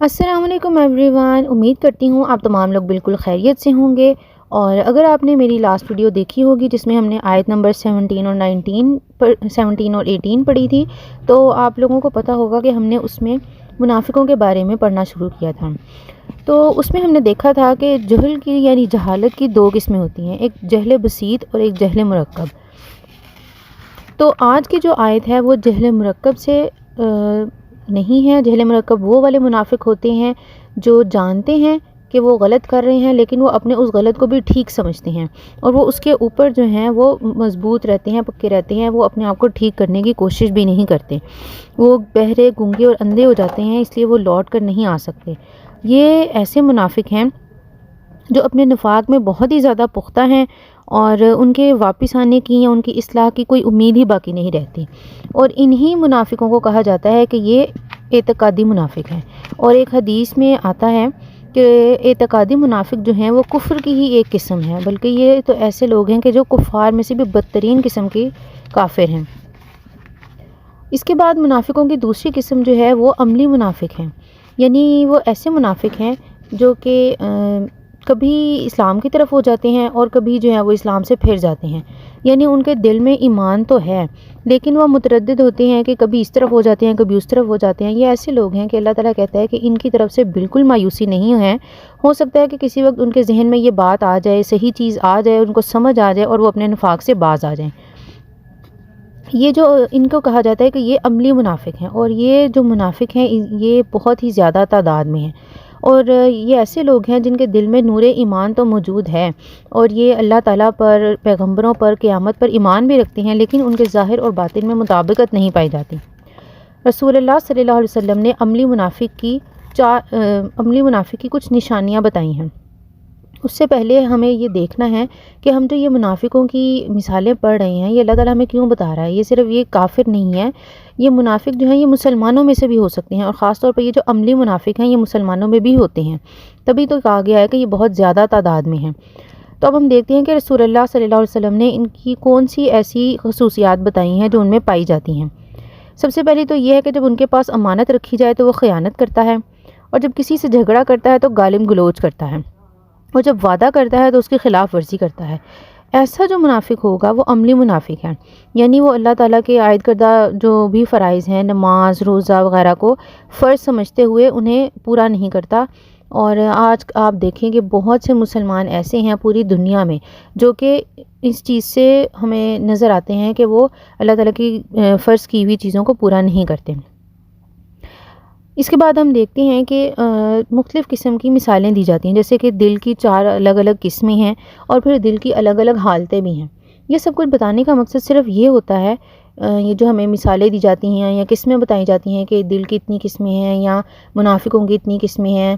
السلام علیکم every one, امید کرتی ہوں آپ تمام لوگ بالکل خیریت سے ہوں گے۔ اور اگر آپ نے میری لاسٹ ویڈیو دیکھی ہوگی جس میں ہم نے آیت نمبر 17 اور 18 پڑھی تھی، تو آپ لوگوں کو پتہ ہوگا کہ ہم نے اس میں منافقوں کے بارے میں پڑھنا شروع کیا تھا۔ تو اس میں ہم نے دیکھا تھا کہ جہل کی یعنی جہالت کی دو قسمیں ہوتی ہیں، ایک جہل بسیط اور ایک جہل مرکب۔ تو آج کی جو آیت ہے وہ جہل مرکب سے نہیں ہے۔ جہل مرکب وہ والے منافق ہوتے ہیں جو جانتے ہیں کہ وہ غلط کر رہے ہیں، لیکن وہ اپنے اس غلط کو بھی ٹھیک سمجھتے ہیں، اور وہ اس کے اوپر جو ہیں وہ مضبوط رہتے ہیں، پکے رہتے ہیں، وہ اپنے آپ کو ٹھیک کرنے کی کوشش بھی نہیں کرتے۔ وہ بہرے، گونگے اور اندھے ہو جاتے ہیں، اس لیے وہ لوٹ کر نہیں آ سکتے۔ یہ ایسے منافق ہیں جو اپنے نفاق میں بہت ہی زیادہ پختہ ہیں، اور ان کے واپس آنے کی یا ان کی اصلاح کی کوئی امید ہی باقی نہیں رہتی۔ اور انہی منافقوں کو کہا جاتا ہے کہ یہ اعتقادی منافق ہیں۔ اور ایک حدیث میں آتا ہے کہ اعتقادی منافق جو ہیں وہ کفر کی ہی ایک قسم ہے، بلکہ یہ تو ایسے لوگ ہیں کہ جو کفار میں سے بھی بدترین قسم کے کافر ہیں۔ اس کے بعد منافقوں کی دوسری قسم جو ہے وہ عملی منافق ہیں، یعنی وہ ایسے منافق ہیں جو کہ کبھی اسلام کی طرف ہو جاتے ہیں اور کبھی جو ہے وہ اسلام سے پھر جاتے ہیں، یعنی ان کے دل میں ایمان تو ہے لیکن وہ متردد ہوتے ہیں کہ کبھی اس طرف ہو جاتے ہیں کبھی اس طرف ہو جاتے ہیں۔ یہ ایسے لوگ ہیں کہ اللہ تعالیٰ کہتا ہے کہ ان کی طرف سے بالکل مایوسی نہیں ہے۔ ہو سکتا ہے کہ کسی وقت ان کے ذہن میں یہ بات آ جائے، صحیح چیز آ جائے، ان کو سمجھ آ جائے اور وہ اپنے نفاق سے باز آ جائیں۔ یہ جو ان کو کہا جاتا ہے کہ یہ عملی منافق ہیں، اور یہ جو منافق ہیں یہ بہت ہی زیادہ تعداد میں ہیں، اور یہ ایسے لوگ ہیں جن کے دل میں نور ایمان تو موجود ہے، اور یہ اللہ تعالیٰ پر، پیغمبروں پر، قیامت پر ایمان بھی رکھتے ہیں، لیکن ان کے ظاہر اور باطن میں مطابقت نہیں پائی جاتی۔ رسول اللہ صلی اللہ علیہ وسلم نے عملی منافق کی کچھ نشانیاں بتائی ہیں۔ اس سے پہلے ہمیں یہ دیکھنا ہے کہ ہم جو یہ منافقوں کی مثالیں پڑھ رہے ہیں یہ اللہ تعالیٰ ہمیں کیوں بتا رہا ہے۔ یہ صرف یہ کافر نہیں ہے، یہ منافق جو ہیں یہ مسلمانوں میں سے بھی ہو سکتے ہیں، اور خاص طور پر یہ جو عملی منافق ہیں یہ مسلمانوں میں بھی ہوتے ہیں، تبھی تو کہا گیا ہے کہ یہ بہت زیادہ تعداد میں ہیں۔ تو اب ہم دیکھتے ہیں کہ رسول اللہ صلی اللہ علیہ وسلم نے ان کی کون سی ایسی خصوصیات بتائی ہیں جو ان میں پائی جاتی ہیں۔ سب سے پہلی تو یہ ہے کہ جب ان کے پاس امانت رکھی جائے تو وہ خیانت کرتا ہے، اور جب کسی سے جھگڑا کرتا ہے تو گالم گلوچ کرتا ہے، اور جب وعدہ کرتا ہے تو اس کی خلاف ورزی کرتا ہے۔ ایسا جو منافق ہوگا وہ عملی منافق ہے، یعنی وہ اللہ تعالیٰ کے عائد کردہ جو بھی فرائض ہیں، نماز، روزہ وغیرہ کو فرض سمجھتے ہوئے انہیں پورا نہیں کرتا۔ اور آج آپ دیکھیں کہ بہت سے مسلمان ایسے ہیں پوری دنیا میں جو کہ اس چیز سے ہمیں نظر آتے ہیں کہ وہ اللہ تعالیٰ کی فرض کی ہوئی چیزوں کو پورا نہیں کرتے۔ اس کے بعد ہم دیکھتے ہیں کہ مختلف قسم کی مثالیں دی جاتی ہیں، جیسے کہ دل کی 4 الگ الگ قسمیں ہیں، اور پھر دل کی الگ الگ حالتیں بھی ہیں۔ یہ سب کچھ بتانے کا مقصد صرف یہ ہوتا ہے، یہ جو ہمیں مثالیں دی جاتی ہیں یا قسمیں بتائی جاتی ہیں کہ دل کی اتنی قسمیں ہیں یا منافقوں کی اتنی قسمیں ہیں،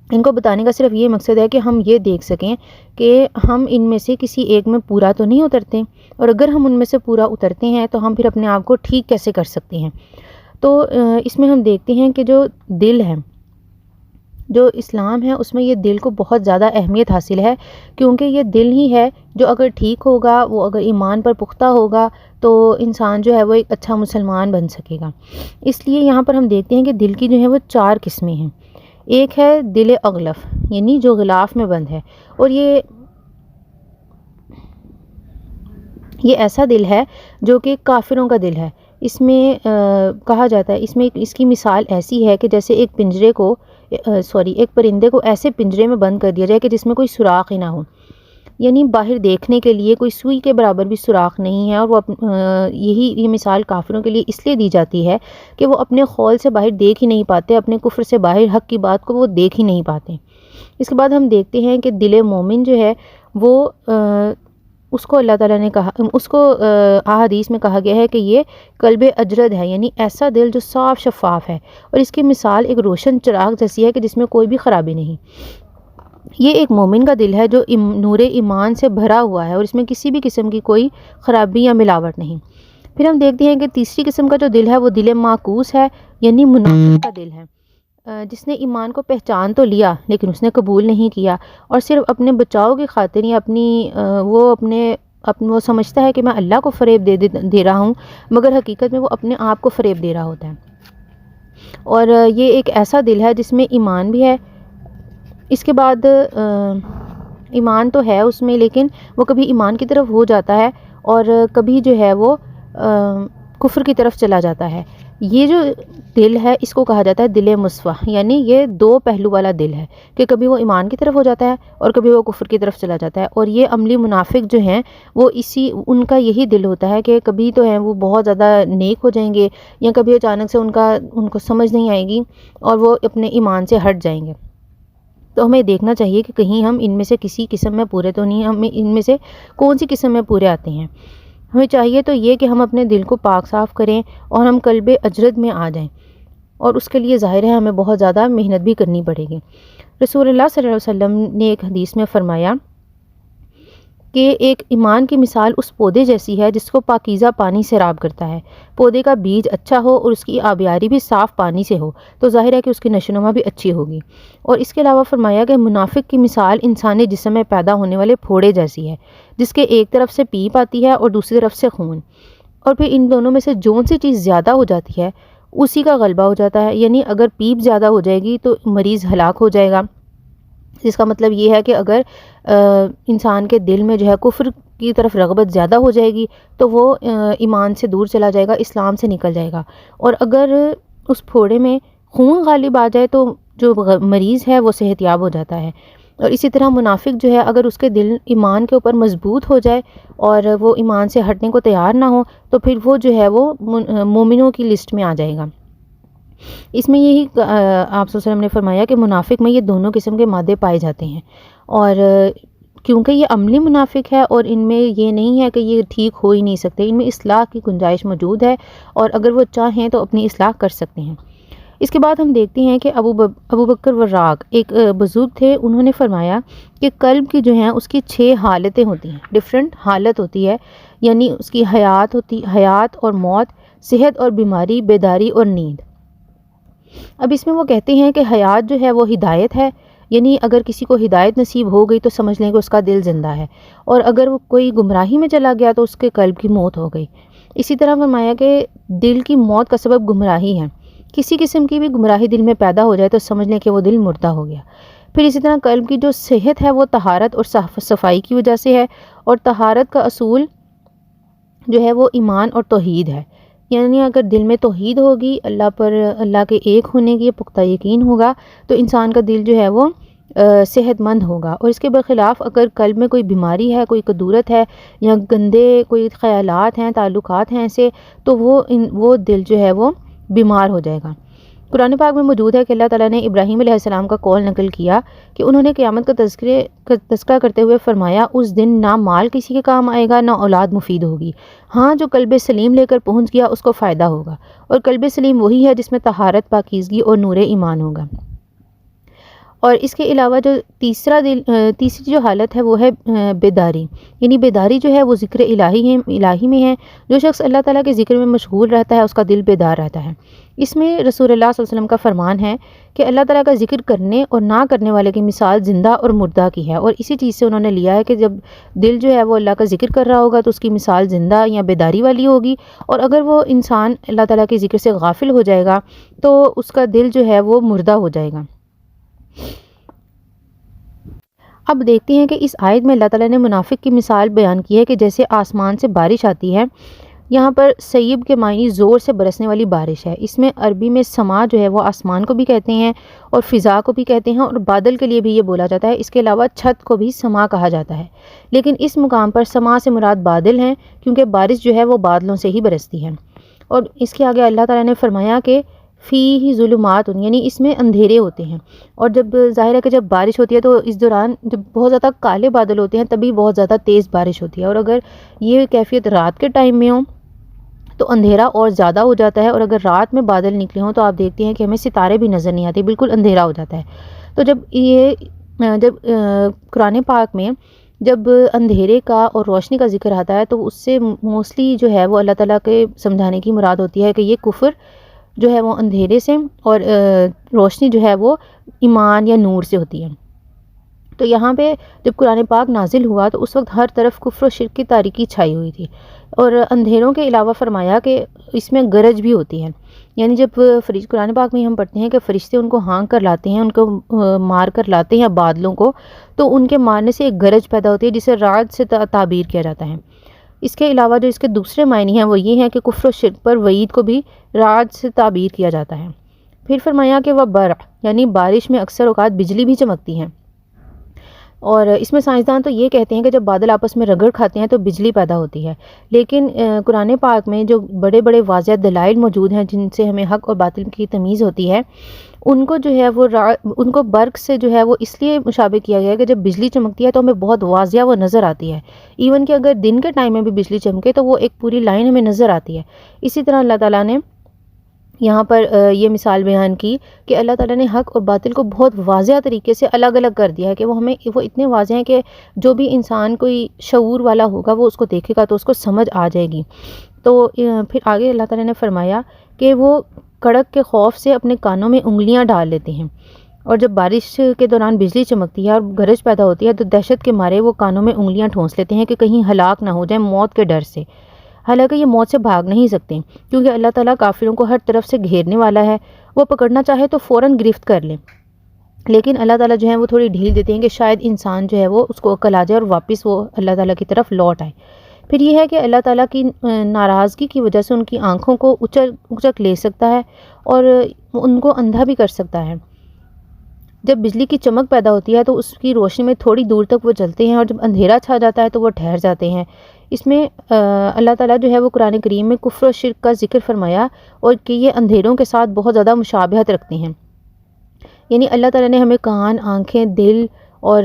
ان کو بتانے کا صرف یہ مقصد ہے کہ ہم یہ دیکھ سکیں کہ ہم ان میں سے کسی ایک میں پورا تو نہیں اترتے، اور اگر ہم ان میں سے پورا اترتے ہیں تو ہم پھر اپنے آپ کو ٹھیک کیسے کر سکتے ہیں۔ تو اس میں ہم دیکھتے ہیں کہ جو دل ہے، جو اسلام ہے، اس میں یہ دل کو بہت زیادہ اہمیت حاصل ہے، کیونکہ یہ دل ہی ہے جو اگر ٹھیک ہوگا، وہ اگر ایمان پر پختہ ہوگا تو انسان جو ہے وہ ایک اچھا مسلمان بن سکے گا۔ اس لیے یہاں پر ہم دیکھتے ہیں کہ دل کی جو ہے وہ 4 قسمیں ہیں۔ ایک ہے دل اغلف، یعنی جو غلاف میں بند ہے، اور یہ ایسا دل ہے جو کہ کافروں کا دل ہے۔ اس میں کہا جاتا ہے، اس کی مثال ایسی ہے کہ جیسے ایک پرندے کو ایسے پنجرے میں بند کر دیا جائے کہ جس میں کوئی سوراخ ہی نہ ہو، یعنی باہر دیکھنے کے لیے کوئی سوئی کے برابر بھی سوراخ نہیں ہے۔ اور وہ یہ مثال کافروں کے لیے اس لیے دی جاتی ہے کہ وہ اپنے خول سے باہر دیکھ ہی نہیں پاتے، اپنے کفر سے باہر حق کی بات کو وہ دیکھ ہی نہیں پاتے۔ اس کے بعد ہم دیکھتے ہیں کہ دل مومن جو ہے وہ اس کو اللہ تعالیٰ نے کہا، اس کو احادیث میں کہا گیا ہے کہ یہ قلب اجرد ہے، یعنی ایسا دل جو صاف شفاف ہے، اور اس کی مثال ایک روشن چراغ جیسی ہے کہ جس میں کوئی بھی خرابی نہیں۔ یہ ایک مومن کا دل ہے جو نور ایمان سے بھرا ہوا ہے، اور اس میں کسی بھی قسم کی کوئی خرابی یا ملاوٹ نہیں۔ پھر ہم دیکھتے ہیں کہ تیسری قسم کا جو دل ہے وہ دل معکوس ہے، یعنی منافق کا دل ہے، جس نے ایمان کو پہچان تو لیا لیکن اس نے قبول نہیں کیا، اور صرف اپنے بچاؤ کی خاطر یا وہ سمجھتا ہے کہ میں اللہ کو فریب دے رہا ہوں، مگر حقیقت میں وہ اپنے آپ کو فریب دے رہا ہوتا ہے۔ اور یہ ایک ایسا دل ہے جس میں ایمان بھی ہے، اس کے بعد ایمان تو ہے اس میں، لیکن وہ کبھی ایمان کی طرف ہو جاتا ہے اور کبھی جو ہے وہ کفر کی طرف چلا جاتا ہے۔ یہ جو دل ہے اس کو کہا جاتا ہے دل مصفح، یعنی یہ دو پہلو والا دل ہے کہ کبھی وہ ایمان کی طرف ہو جاتا ہے اور کبھی وہ کفر کی طرف چلا جاتا ہے۔ اور یہ عملی منافق جو ہیں وہ ان کا یہی دل ہوتا ہے کہ کبھی تو ہیں وہ بہت زیادہ نیک ہو جائیں گے، یا کبھی اچانک سے ان کو سمجھ نہیں آئے گی اور وہ اپنے ایمان سے ہٹ جائیں گے۔ تو ہمیں دیکھنا چاہیے کہ کہیں ہم ان میں سے کسی قسم میں پورے تو نہیں، ہم ان میں سے کون سی قسم میں پورے آتے ہیں۔ ہمیں چاہیے تو یہ کہ ہم اپنے دل کو پاک صاف کریں اور ہم قلب اجرد میں آ جائیں، اور اس کے لیے ظاہر ہے ہمیں بہت زیادہ محنت بھی کرنی پڑے گی۔ رسول اللہ صلی اللہ علیہ وسلم نے ایک حدیث میں فرمایا کہ ایک ایمان کی مثال اس پودے جیسی ہے جس کو پاکیزہ پانی سیراب کرتا ہے۔ پودے کا بیج اچھا ہو اور اس کی آبیاری بھی صاف پانی سے ہو تو ظاہر ہے کہ اس کی نشوونما بھی اچھی ہوگی۔ اور اس کے علاوہ فرمایا کہ منافق کی مثال انسانی جسم میں پیدا ہونے والے پھوڑے جیسی ہے، جس کے ایک طرف سے پیپ آتی ہے اور دوسری طرف سے خون، اور پھر ان دونوں میں سے جون سی چیز زیادہ ہو جاتی ہے اسی کا غلبہ ہو جاتا ہے۔ یعنی اگر پیپ زیادہ ہو جائے گی تو مریض ہلاک ہو جائے گا، جس کا مطلب یہ ہے کہ اگر انسان کے دل میں جو ہے کفر کی طرف رغبت زیادہ ہو جائے گی تو وہ ایمان سے دور چلا جائے گا، اسلام سے نکل جائے گا۔ اور اگر اس پھوڑے میں خون غالب آ جائے تو جو مریض ہے وہ صحت یاب ہو جاتا ہے۔ اور اسی طرح منافق جو ہے اگر اس کے دل ایمان کے اوپر مضبوط ہو جائے اور وہ ایمان سے ہٹنے کو تیار نہ ہو تو پھر وہ جو ہے وہ مومنوں کی لسٹ میں آ جائے گا۔ اس میں یہی آپ صلی اللہ علیہ وسلم نے فرمایا کہ منافق میں یہ دونوں قسم کے مادے پائے جاتے ہیں، اور کیونکہ یہ عملی منافق ہے اور ان میں یہ نہیں ہے کہ یہ ٹھیک ہو ہی نہیں سکتے، ان میں اصلاح کی گنجائش موجود ہے اور اگر وہ چاہیں تو اپنی اصلاح کر سکتے ہیں۔ اس کے بعد ہم دیکھتے ہیں کہ ابو بکر وراق ایک بزرگ تھے، انہوں نے فرمایا کہ قلب کی جو ہیں اس کی 6 حالتیں ہوتی ہیں، ڈیفرنٹ حالت ہوتی ہے، یعنی اس کی حیات اور موت، صحت اور بیماری، بیداری اور نیند۔ اب اس میں وہ کہتے ہیں کہ حیات جو ہے وہ ہدایت ہے، یعنی اگر کسی کو ہدایت نصیب ہو گئی تو سمجھ لیں کہ اس کا دل زندہ ہے، اور اگر وہ کوئی گمراہی میں چلا گیا تو اس کے قلب کی موت ہو گئی۔ اسی طرح فرمایا کہ دل کی موت کا سبب گمراہی ہے، کسی قسم کی بھی گمراہی دل میں پیدا ہو جائے تو سمجھ لیں کہ وہ دل مردہ ہو گیا۔ پھر اسی طرح قلب کی جو صحت ہے وہ طہارت اور صفائی کی وجہ سے ہے، اور طہارت کا اصول جو ہے وہ ایمان اور توحید ہے، یعنی اگر دل میں توحید ہوگی، اللہ کے ایک ہونے کی پختہ یقین ہوگا تو انسان کا دل جو ہے وہ صحت مند ہوگا۔ اور اس کے برخلاف اگر قلب میں کوئی بیماری ہے، کوئی کدورت ہے یا گندے کوئی خیالات ہیں، تعلقات ہیں ایسے، تو وہ دل جو ہے وہ بیمار ہو جائے گا۔ قرآن پاک میں موجود ہے کہ اللہ تعالیٰ نے ابراہیم علیہ السلام کا قول نقل کیا کہ انہوں نے قیامت کا تذکرہ کرتے ہوئے فرمایا، اس دن نہ مال کسی کے کام آئے گا نہ اولاد مفید ہوگی، ہاں جو قلب سلیم لے کر پہنچ گیا اس کو فائدہ ہوگا، اور قلب سلیم وہی ہے جس میں طہارت، پاکیزگی اور نور ایمان ہوگا۔ اور اس کے علاوہ جو تیسری جو حالت ہے وہ ہے بیداری، یعنی بیداری جو ہے وہ ذکر الہی میں ہے۔ جو شخص اللہ تعالیٰ کے ذکر میں مشغول رہتا ہے اس کا دل بیدار رہتا ہے۔ اس میں رسول اللہ صلی اللہ علیہ وسلم کا فرمان ہے کہ اللہ تعالیٰ کا ذکر کرنے اور نہ کرنے والے کی مثال زندہ اور مردہ کی ہے، اور اسی چیز سے انہوں نے لیا ہے کہ جب دل جو ہے وہ اللہ کا ذکر کر رہا ہوگا تو اس کی مثال زندہ یا بیداری والی ہوگی، اور اگر وہ انسان اللہ تعالیٰ کے ذکر سے غافل ہو جائے گا تو اس کا دل جو ہے وہ مردہ ہو جائے گا۔ اب دیکھتے ہیں کہ اس آیت میں اللہ تعالیٰ نے منافق کی مثال بیان کی ہے کہ جیسے آسمان سے بارش آتی ہے، یہاں پر سیب کے معنی زور سے برسنے والی بارش ہے۔ اس میں عربی میں سما جو ہے وہ آسمان کو بھی کہتے ہیں اور فضا کو بھی کہتے ہیں، اور بادل کے لیے بھی یہ بولا جاتا ہے۔ اس کے علاوہ چھت کو بھی سما کہا جاتا ہے، لیکن اس مقام پر سما سے مراد بادل ہیں کیونکہ بارش جو ہے وہ بادلوں سے ہی برستی ہے۔ اور اس کے آگے اللہ تعالیٰ نے فرمایا کہ فیہ ظلمات، یعنی اس میں اندھیرے ہوتے ہیں، اور جب ظاہر ہے کہ جب بارش ہوتی ہے تو اس دوران جب بہت زیادہ کالے بادل ہوتے ہیں تبھی بہت زیادہ تیز بارش ہوتی ہے، اور اگر یہ کیفیت رات کے ٹائم میں ہو تو اندھیرا اور زیادہ ہو جاتا ہے، اور اگر رات میں بادل نکلے ہوں تو آپ دیکھتے ہیں کہ ہمیں ستارے بھی نظر نہیں آتے، بالکل اندھیرا ہو جاتا ہے۔ تو جب قرآن پاک میں جب اندھیرے کا اور روشنی کا ذکر آتا ہے تو اس سے موسٹلی جو ہے وہ اللہ تعالیٰ کے سمجھانے کی مراد ہوتی ہے کہ یہ کفر جو ہے وہ اندھیرے سے اور روشنی جو ہے وہ ایمان یا نور سے ہوتی ہے۔ تو یہاں پہ جب قرآن پاک نازل ہوا تو اس وقت ہر طرف کفر و شرک کی تاریکی چھائی ہوئی تھی، اور اندھیروں کے علاوہ فرمایا کہ اس میں گرج بھی ہوتی ہے، یعنی جب قرآن پاک میں ہم پڑھتے ہیں کہ فرشتے ان کو ہانک کر لاتے ہیں، ان کو مار کر لاتے ہیں بادلوں کو، تو ان کے مارنے سے ایک گرج پیدا ہوتی ہے جسے رعد سے تعبیر کیا جاتا ہے۔ اس کے علاوہ جو اس کے دوسرے معنی ہیں وہ یہ ہیں کہ کفر و شرک پر وعید کو بھی رعد سے تعبیر کیا جاتا ہے۔ پھر فرمایا کہ وہ برق یعنی بارش میں اکثر اوقات بجلی بھی چمکتی ہیں، اور اس میں سائنسدان تو یہ کہتے ہیں کہ جب بادل آپس میں رگڑ کھاتے ہیں تو بجلی پیدا ہوتی ہے، لیکن قرآن پاک میں جو بڑے بڑے واضح دلائل موجود ہیں جن سے ہمیں حق اور باطل کی تمیز ہوتی ہے، ان کو جو ہے وہ ان کو برق سے جو ہے وہ اس لیے مشابہ کیا گیا ہے کہ جب بجلی چمکتی ہے تو ہمیں بہت واضح وہ نظر آتی ہے، ایون کہ اگر دن کے ٹائم میں بھی بجلی چمکے تو وہ ایک پوری لائن ہمیں نظر آتی ہے۔ اسی طرح اللہ تعالیٰ نے یہاں پر یہ مثال بیان کی کہ اللہ تعالیٰ نے حق اور باطل کو بہت واضح طریقے سے الگ الگ کر دیا ہے کہ وہ اتنے واضح ہیں کہ جو بھی انسان کوئی شعور والا ہوگا وہ اس کو دیکھے گا تو اس کو سمجھ آ جائے گی۔ تو پھر آگے اللہ تعالیٰ نے فرمایا کہ وہ کڑک کے خوف سے اپنے کانوں میں انگلیاں ڈال لیتے ہیں، اور جب بارش کے دوران بجلی چمکتی ہے اور گرج پیدا ہوتی ہے تو دہشت کے مارے وہ کانوں میں انگلیاں ٹھونس لیتے ہیں کہ کہیں ہلاک نہ ہو جائیں موت کے ڈر سے، حالانکہ یہ موت سے بھاگ نہیں سکتے کیونکہ اللہ تعالیٰ کافروں کو ہر طرف سے گھیرنے والا ہے، وہ پکڑنا چاہے تو فوراً گرفت کر لیں، لیکن اللہ تعالیٰ جو ہے وہ تھوڑی ڈھیل دیتے ہیں کہ شاید انسان جو ہے وہ اس کو عقل آ جائے اور واپس وہ اللہ تعالیٰ کی طرف لوٹ آئے۔ پھر یہ ہے کہ اللہ تعالیٰ کی ناراضگی کی وجہ سے ان کی آنکھوں کو اچک لے سکتا ہے اور ان کو اندھا بھی کر سکتا ہے۔ جب بجلی کی چمک پیدا ہوتی ہے تو اس کی روشنی میں تھوڑی دور تک وہ چلتے ہیں، اور جب اندھیرا چھا جاتا ہے تو وہ ٹھہر جاتے ہیں۔ اس میں اللہ تعالیٰ جو ہے وہ قرآن کریم میں کفر و شرک کا ذکر فرمایا اور کہ یہ اندھیروں کے ساتھ بہت زیادہ مشابہت رکھتے ہیں، یعنی اللہ تعالیٰ نے ہمیں کان، آنکھیں، دل اور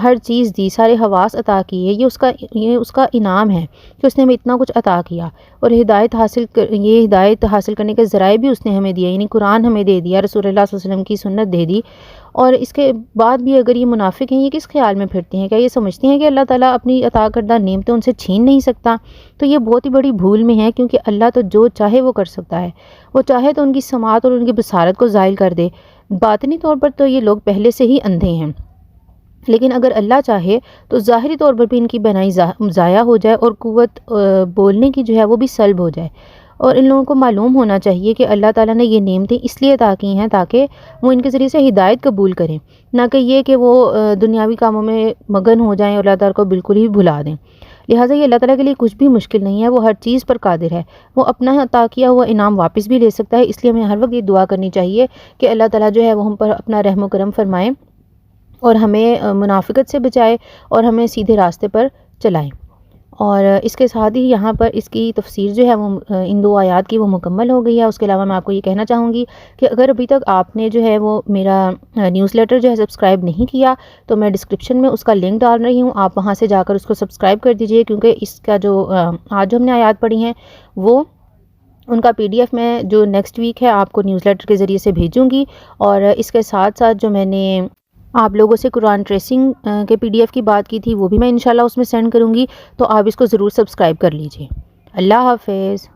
ہر چیز دی، سارے حواس عطا کیے، یہ اس کا انعام ہے کہ اس نے ہمیں اتنا کچھ عطا کیا، اور ہدایت حاصل کرنے کے ذرائع بھی اس نے ہمیں دیے، یعنی قرآن ہمیں دے دیا، رسول اللہ صلی اللہ علیہ وسلم کی سنت دے دی، اور اس کے بعد بھی اگر یہ منافق ہیں یہ کس خیال میں پھرتے ہیں؟ کیا یہ سمجھتے ہیں کہ اللہ تعالیٰ اپنی عطا کردہ نعمتیں ان سے چھین نہیں سکتا؟ تو یہ بہت ہی بڑی بھول میں ہے، کیونکہ اللہ تو جو چاہے وہ کر سکتا ہے، وہ چاہے تو ان کی سماعت اور ان کی بصارت کو زائل کر دے۔ باطنی طور پر تو یہ لوگ پہلے سے ہی اندھے ہیں، لیکن اگر اللہ چاہے تو ظاہری طور پر بھی ان کی بینائی ضائع ہو جائے اور قوت بولنے کی جو ہے وہ بھی سلب ہو جائے، اور ان لوگوں کو معلوم ہونا چاہیے کہ اللہ تعالیٰ نے یہ نعمتیں اس لیے عطا کی ہیں تاکہ وہ ان کے ذریعے سے ہدایت قبول کریں، نہ کہ یہ کہ وہ دنیاوی کاموں میں مگن ہو جائیں اور اللہ تعالیٰ کو بالکل ہی بھلا دیں۔ لہٰذا یہ اللہ تعالیٰ کے لیے کچھ بھی مشکل نہیں ہے، وہ ہر چیز پر قادر ہے، وہ اپنا عطا کیا ہوا انعام واپس بھی لے سکتا ہے، اس لیے ہمیں ہر وقت یہ دعا کرنی چاہیے کہ اللہ تعالیٰ جو ہے وہ ہم پر اپنا رحم و کرم فرمائیں اور ہمیں منافقت سے بچائے اور ہمیں سیدھے راستے پر چلائیں۔ اور اس کے ساتھ ہی یہاں پر اس کی تفسیر جو ہے وہ ان دو آیات کی وہ مکمل ہو گئی ہے۔ اس کے علاوہ میں آپ کو یہ کہنا چاہوں گی کہ اگر ابھی تک آپ نے جو ہے وہ میرا نیوز لیٹر جو ہے سبسکرائب نہیں کیا تو میں ڈسکرپشن میں اس کا لنک ڈال رہی ہوں، آپ وہاں سے جا کر اس کو سبسکرائب کر دیجئے، کیونکہ اس کا جو آج ہم نے آیات پڑھی ہیں وہ ان کا PDF میں جو نیکسٹ ویک ہے آپ کو نیوز لیٹر کے ذریعے سے بھیجوں گی، اور اس کے ساتھ ساتھ جو میں نے آپ لوگوں سے قرآن ٹریسنگ کے PDF کی بات کی تھی وہ بھی میں انشاءاللہ اس میں سینڈ کروں گی، تو آپ اس کو ضرور سبسکرائب کر لیجئے۔ اللہ حافظ۔